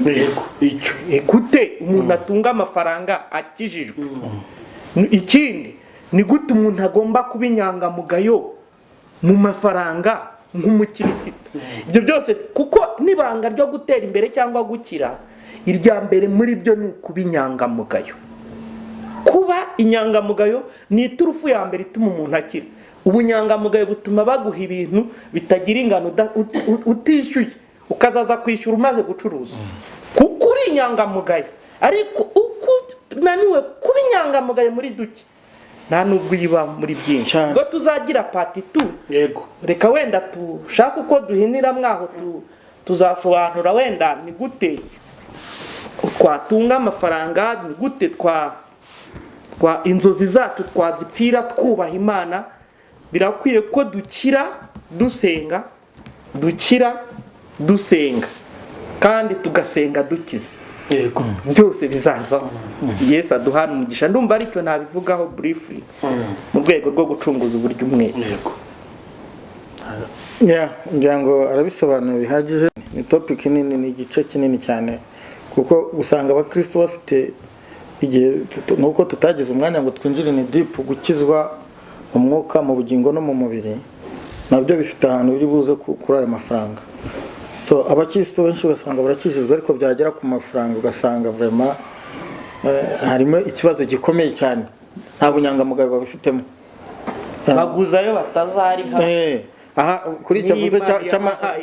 yego icyo Gute umuntu atunga amafaranga akijijwe. Ikindi ni gute umuntu agomba kuba inyangamugayo mu mafaranga nk'umukirisitu. Ibyo byose kuko nibanga ryo gutera imbere cyangwa gukira, irya mbere muri byo ni kuba inyangamugayo. Kuba inyangamugayo ni iturufu ya mbere ituma umuntu akira. Ubunyangamugayo butuma baguha ibintu bitagira ingano utishyuye, ukazaza kwishyura umaze gucuruza. Kuko uri inyangamugayo, ariko uko naniwe kuba inyangamugayo muri duke, nta nubwo yiba muri byinshi. Ngo tuzagira part 2, yego reka wenda tushaka uko duhinira mwaho tuzasobanura wenda ni gute twatunga amafaranga, ni gute twa inzozi zacu twazipfira twubaha Imana. Birakwiye ko dukira dusenga, kandi tugasenga dukize. yego Byose bizava. Yesu aduhana umugisha. Ndumva aricyo nabivugaho briefly mu rwego rwo gucunguza uburyo umwe. yego ngira ngo arabisobanura bihagije. Ni topic nini, ni igice kinini cyane, kuko usanga abakristo bafite igihe nuko tutagize umwanya ngo twinjire ni deep gukizwa umwuka mu bugingo no mu mubiri, nabyo bifite ahantu biri buze kuri aya mafaranga. So abakristo benshi basanga barakijijwe, ariko byagera ku mafaranga ugasanga vraiment harimo ikibazo gikomeye cyane, nta bunyangamugayo babifitemo, Baguzayo batazariha. aha kuri icyo vuze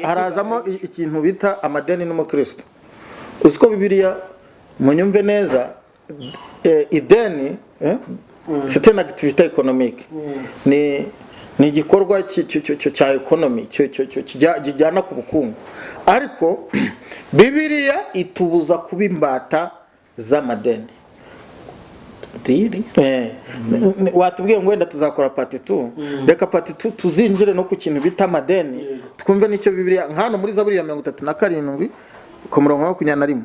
harazamo ikintu bita amadeni n'umukristo. Uziko Bibiliya munyumve neza, ideni c'est une activité économique, ni igikorwa cya economy kijyana ku bukungu, ariko Bibiliya itubuza kuba imbata z'amadeni. Watubwiye ngo wenda tuzakora part 2, reka part 2 tuzinjire no ku kintu bita amadeni, twumve nicyo Bibiliya nkano muri Zaburi ya 37 ku murongo wa 21.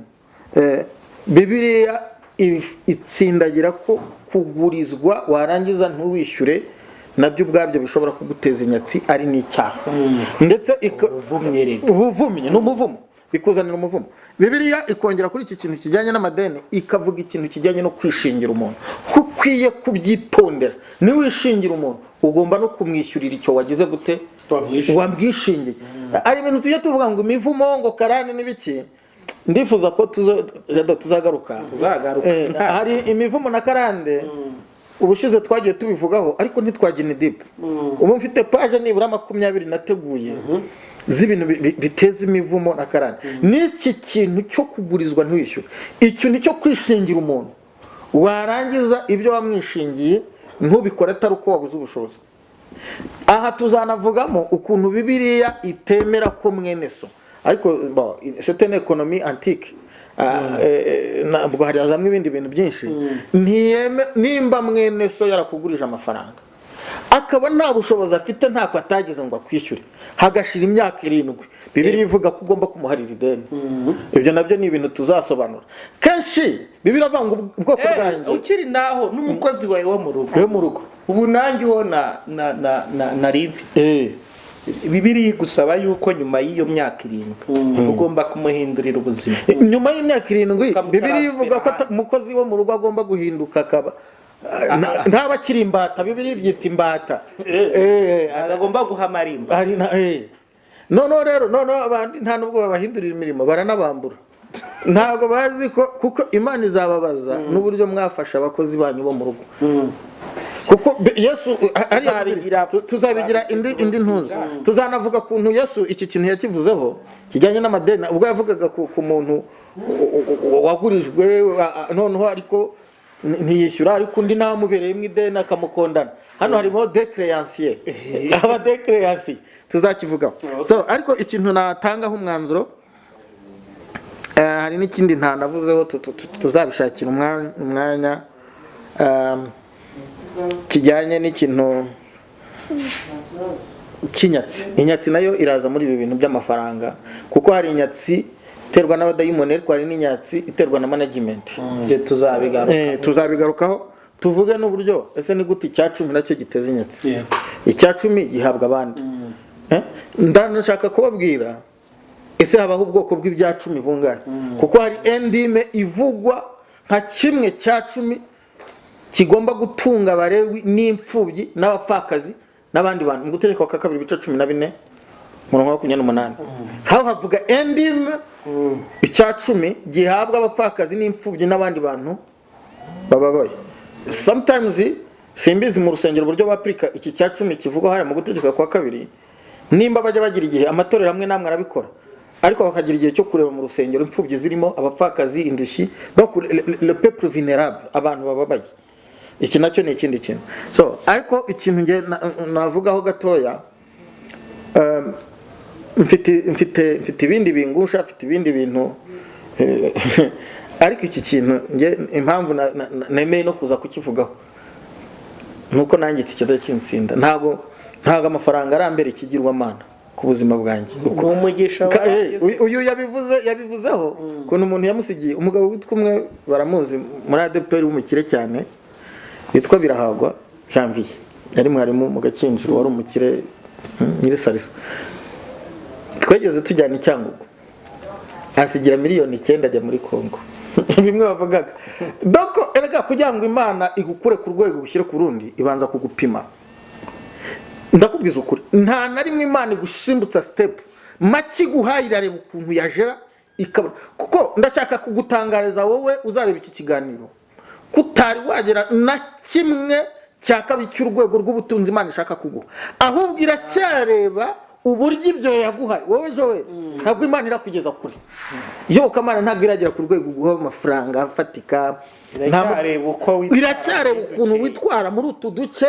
Bibiliya itsindagira ko kugurizwa warangiza ntuwishyure nabyo ubwabyo bishobora kuguteza inyatsi, ari n'icyaha, ndetse ubuvumye n'umuvumo, bikuzanira umuvumo. Bibiliya ikongera kuri iki kintu kijyanye n'amadeni, ikavuga ikintu kijyanye no kwishingira umuntu, ukwiye kubyitondera. Ni wishingira umuntu ugomba no kumwishyurira icyo wagize gute wabwishingiye. Ari ibintu tujye tuvuga ngo imivumo ngo karani n'ibiki, ndifuza ko tuzagaruka. Hari imivumo na karande ubushize twagiye tubivugaho, ariko ntitwagine deep. Ubu mfite page nibura 20 nateguye z'ibintu biteza imivumo na karande. N'iki kintu cyo kugurizwa ntiwishyura, icyo ni cyo kwishingira umuntu, warangiza ibyo wamwishingiye ntubikore atari uko wabuze ubushobozi. Aha tuzanavugamo ukuntu Bibiliya itemera ko mwene so, ariko c'est une économie antique, nabwo hari azamwe ibindi bintu byinshi. Nimba mwene so yarakugurije amafaranga akaba nta bushobozi afite, ntako atagize ngo akwishyure, hagashira imyaka 7, Bibiliya ivuga ko ugomba kumuharira ideni. Ibyo nabyo ni ibintu tuzasobanura kenshi. Bibiliya avuga ngo ubwoko bwanjye ukiri naho n'umukozi wawe wo mu rugo, ubu nanjye ho na rivi. Bibiliya igusaba yuko nyuma y'iyo myaka 7 ugomba kumuhindurira ubuzima. Nyuma y'imyaka 7 Bibiliya ivuga ko umukozi wo mu rugo agomba guhinduka, akaba ntabakiri imbata. Bibiliya byita imbata, agomba guhamara imba. None abandi nta nubwo babahindurira imirimo, baranabambura. Ntabwo bazi ko kuko Imana izababaza n'uburyo mwafasha abakozi banyu bo mu rugo. Kuko Yesu tuzabigira indi ntuza. Tuzanavuga kuntu Yesu iki kintu yakivuzeho kijyanye n'amadeni, ubwo yavugaga ku muntu wagurijwe noneho ariko ntiyishyura, ariko undi namubereye mu ideni akamukondana. Hano harimo decréancier, aba decréancier tuzakivugaho. So ariko ikintu natangaho umwanzuro, hari n'ikindi ntanavuzeho tuzabishakira umwanya, kijyanye n'ikintu cy'inyatsi. Inyatsi nayo iraza muri ibi bintu by'amafaranga, kuko hari inyatsi iterwa n'abadayimoni, ariko hari n'inyatsi iterwa na management. Tuzabigarukaho tuvuge n'uburyo ese ni gute icya cumi nacyo giteza inyatsi. Yego. Icya cumi gihabwa abandi. Ndanashaka kubabwira ese habaho ubwoko bw'ibya cumi bungahe, kuko hari endime ivugwa nka kimwe cya cumi kigomba gutunga Abalewi n'imfubyi n'abapfakazi n'abandi bantu mu Gutegeka kwa kabiri ibice 14 murongo wa 28. Haho havuga endime icya cumi gihabwa abapfakazi n'imfubyi n'abandi bantu bababaye. Sometimes simbizi mu rusengero buryo baprika iki cya cumi kivugwa hari mu Gutegeka kwa kabiri, nimba bajya bagira igihe amatorero amwe namwe arabikora, ariko bakagira igihe cyo kureba mu rusengero imfubyi zirimo, abapfakazi, indushi, donc le peuple vulnérable, abantu bababaye. Iki nacyo ni ikindi kintu. So ariko ikintu nge navugaho gatoya, mfite ibindi bingusha, mfite ibindi bintu ariko iki kintu nge impamvu nemeye no kuza kukivugaho nuko nanjye tikida kinsinda, ntago amafaranga arambere ikigirwamana ku buzima bwanjye. Umugisha uyu yabivuzeho kuntu umuntu yamusigiye umugabo witwa umwe baramuzi muri ADPR w'umukire cyane yitwa Birahagwa Janvier, yari mwarimu mu Gakinjiro, wari umukire nyiri Salisa. Twegeze tujyana Icyangugu asigira miliyoni 9 ajya muri Kongo. Bimwe bavugaga doko erega kugira ngo Imana igukure ku rwego gushyire ku rundi ibanza kugupima. Ndakubwiza ukuri, nta na rimwe Imana igusimbutsa step maki guhayira reba ukuntu yajera ikaba, kuko ndashaka kugutangariza wowe uzareba iki kiganiro kutari wagera na kimwe cya kabiri cy'urwego rw'ubutunzi Imana ishaka kuguha, ahubwo iracyareba uburyo ibyo yaguhaye wowe Joel. Ntabwo Imana irakugeza kure, yo kamana ntabwo iragera ku rwego guha amafaranga afatika, iracyareba ukuntu witwara muri utu duce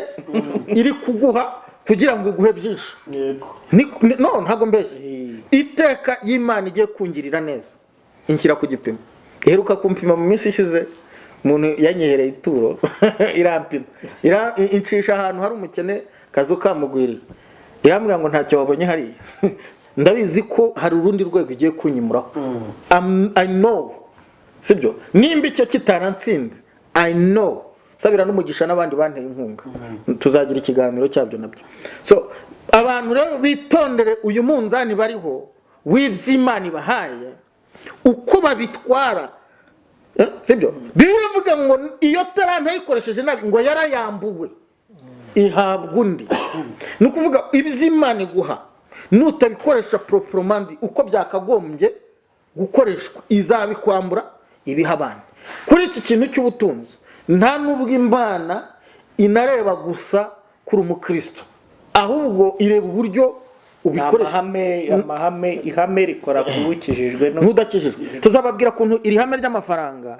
iri kuguha kugira ngo iguhe byinshi. No ntago mbese iteka y'Imana igiye kungirira neza inshyira ku gipimo. Iheruka kumpima mu minsi ishize, umuntu yanyehereye ituro irampima incisha ahantu hari umukene kazo kamugwiriye, irambwira ngo ntacyo wabonye hari. Ndabizi ko hari urundi rwego igiye kunyimuraho. I know sibyo, nimba icyo kitaransinze I know, sabira n'umugisha n'abandi banteye inkunga, tuzagira ikiganiro cyabyo nabyo. So abantu rero bitondere uyu munzani bariho w'iby'Imana ibahaye uko babitwara. Sibyo bivuga ngo iyo taranta yikoresheje nabi ngo yarayambuwe ihabwa undi. Nukuvuga iby'Imana iguha nutabikoresha proprement uko byakagombye gukoreshwa izabikwambura ibiha abandi. Kuri iki kintu cy'ubutunzi nta nubwo Imana inareba gusa kuri umukristo, ahubwo ireba uburyo ubikoresha. Ihame rikora kubukijijwe no n'udakijijwe. Tuzababwira kuntu iri hame ry'amafaranga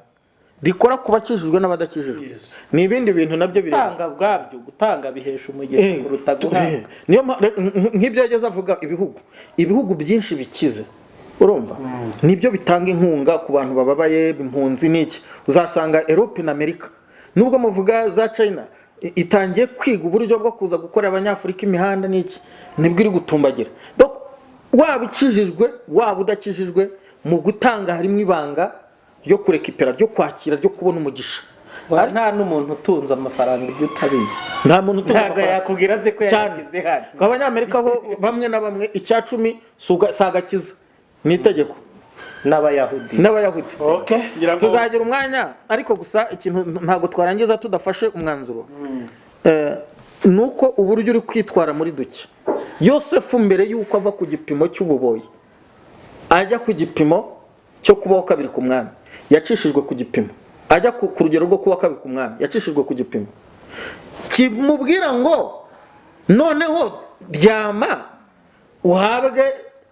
rikora kubakijijwe n'abadakijijwe. Ni ibindi bintu nabyo biri gutanga bwabyo, gutanga bihesha umugisha kuruta guhabwa. Niyo nk'ibyo yageze avuga ibihugu byinshi bikize, urumva nibyo bitanga inkunga ku bantu bababaye, impunzi n'iki. Uzasanga Europe na Amerika nubwo muvuga za China itangiye kwiga uburyo bwo kuza gukora abanyafurika imihanda n'iki, nibwo iri gutumbagira. Donc waba ukijijwe waba udakijijwe, mu gutanga harimo ibanga ryo kurekipera, ryo kwakira, ryo kubona umugisha. Nta n'umuntu utunze amafaranga ibyo utabizi. Nta muntu utunze amafaranga yakubwira ze ko yagize hano. Abanyamerika ho bamwe na bamwe icya 10 sagakiza ni itegeko n'abayahudi. Okay, tuzagira umwanya ariko gusa ikintu ntago twarangiza tudafashe umwanzuro. Nuko uburyo uri kwitwara muri duke. Yosefu mbere yuko ava ku gipimo cy'ububoyi ajya ku gipimo cyo kubaho kabiri ku mwami, yacishijwe ku gipimo. Ajya ku rugero rwo kuba kabiri ku mwami, yacishijwe ku gipimo kimubwira ngo noneho ryama uhabwe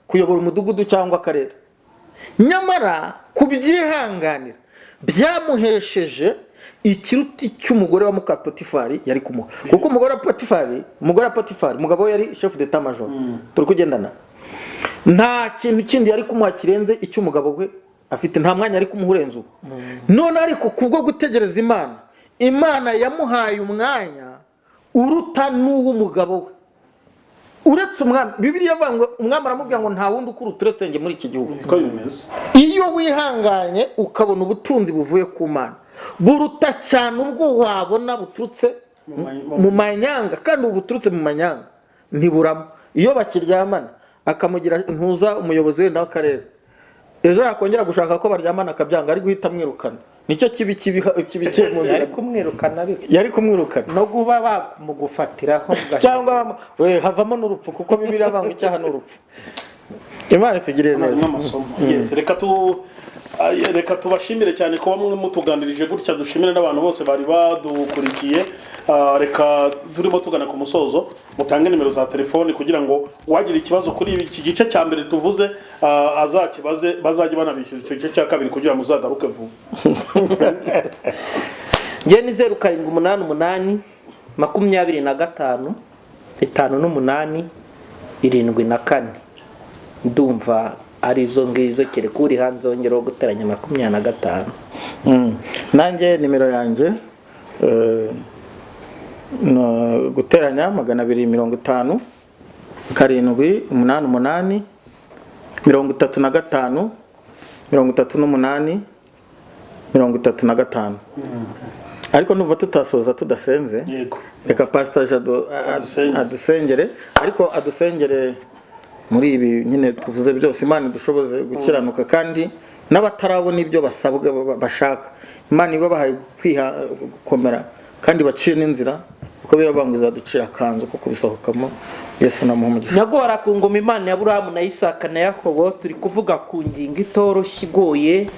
kuyobora umudugudu cyangwa akarere. Nyamara kubyihanganira byamuhesheje ikiruti cy'umugore wa muka Potifari yari kumuha, kuko umugore wa Potifari mugabo yari chef d'état major. Turi kugendana, nta kintu kindi yari kumuha kirenze icyo umugabo we afite, nta mwanya ari kumuhurenza ubu. None ariko kubwo gutegereza Imana yamuhaye umwanya uruta n'uw'umugabo we. Uretse umwami, Bibiliya avuga ngo umwami aramubwira ngo nta wundi ukuru turetse nge muri iki gihugu. Iyo wihanganye ukabona ubutunzi buvuye ku Mana, buruta cyane ubwo wabona buturutse mu manyanga, kandi ubu buturutse mu manyanga ntiburamo. iyo bakiryamana akamugira intuza umuyobozi wenda w'akarere, ejo yakongera gushaka ko baryamana akabyanga, ari guhita amwirukana. Nicyo kibi mu nzira. Yari kumwirukana no kuba bamugufatiraho cyangwa havamo n'urupfu, kuko Bibiliya avuga ngo icyaha ni urupfu. Imana itugirire neza. Yes, reka tubashimire cyane kuba mwe mutuganirije gutya, dushimire n'abantu bose bari badukurikiye. Reka turimo tugana ku musozo, mutange nimero za telefoni kugira ngo wagira ikibazo kuri iki gice cya mbere tuvuze azakibaze, bazajye banabishyura icyo gice cya kabiri kugira muzagaruke vuba. Nge ni 0788 25 58 74. Ndumva arizo ngizo kereka uri hanze wongera guteranya 25. Nanjye nimero yanjye no guteranya 250 788 35 38 35. Ariko nuva tutasoza tudasenze, reka Pastor Jado adusengere, ariko adusengere muri ibi nyine tuvuze byose. Imana dushoboze gukiranuka, kandi n'abatarabona ibyo basabwa bashaka, Imana ibabahaye kwikomera kandi baciye n'inzira, kuko birabanguza ducira kanzu ko kubisohokamo. Yesu na Muhammad nyagora ku ngoma Imana ya Aburahamu na Isaka na Yakobo. Turi kuvuga ku ngingo itoroshye igoye,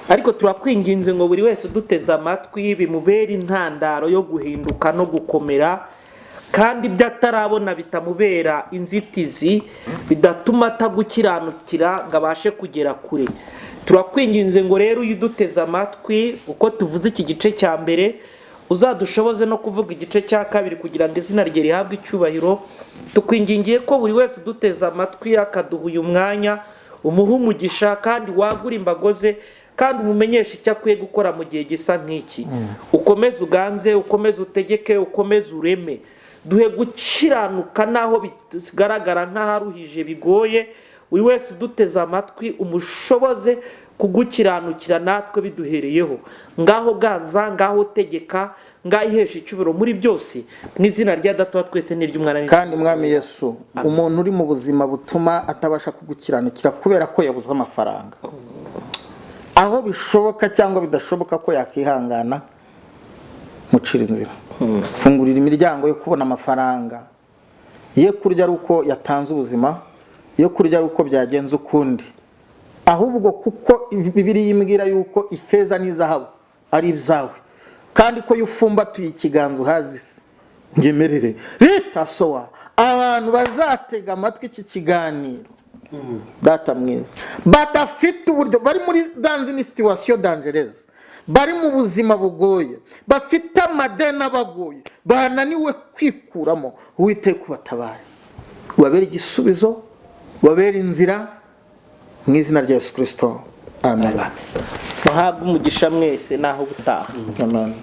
ariko turakwinginze ngo buri wese uduteze amatwi bimubera intandaro yo guhinduka no gukomera, kandi ibyo atarabona bitamubera inzitizi bidatuma atagukiranukira ngo abashe kugera kure. Turakwinginze ngo rero uyu uduteze amatwi uko tuvuze iki gice cya mbere, uzadushoboze no kuvuga igice cya kabiri kugira ngo izina rye rihabwe icyubahiro. Tukwingingiye ko buri wese uduteze amatwi akaduha uyu mwanya, umuha umugisha kandi wagura imbago ze, kandi umumenyesha icyo akwiye gukora mu gihe gisa nk'iki. Ukomeze uganze, ukomeze utegeke, ukomeze ureme. Duhe gukiranuka naho bigaragara nk'aharuhije bigoye. Buri wese uduteze amatwi umushoboze kugukiranukira natwe biduhereyeho. Ngaho ganza, ngaho tegeka, ngaho ihesha icyubahiro muri byose, mu izina rya Data twese n'iry'Umwana. Kandi Mwami Yesu, umuntu uri mu buzima butuma atabasha kugukiranukira kubera ko yabuze amafaranga, aho bishoboka cyangwa bidashoboka ko yakihangana, mucira inzira, fungurira imiryango yo kubona amafaranga, ye kurya ari uko yatanze ubuzima, ye kurya ari uko byagenze ukundi, ahubwo kuko Bibiliya imbwira yuko ifeza n'izahabu ari ibyawe, kandi ko yufumbatuye ikiganza uhazi. Ngemerere leta sowa abantu bazatega amatwi iki kiganiro, Data mwiza, badafite uburyo, bari muri dans une situation dangereuse, bari mu buzima bugoye, bafite amadeni abagoye, bananiwe kwikuramo, Uwiteka ubatabare, ubabere igisubizo, ubabere inzira, mu izina rya Yesu Kristo, amen. Muhabwe umugisha mwese naho gutaha. Amen.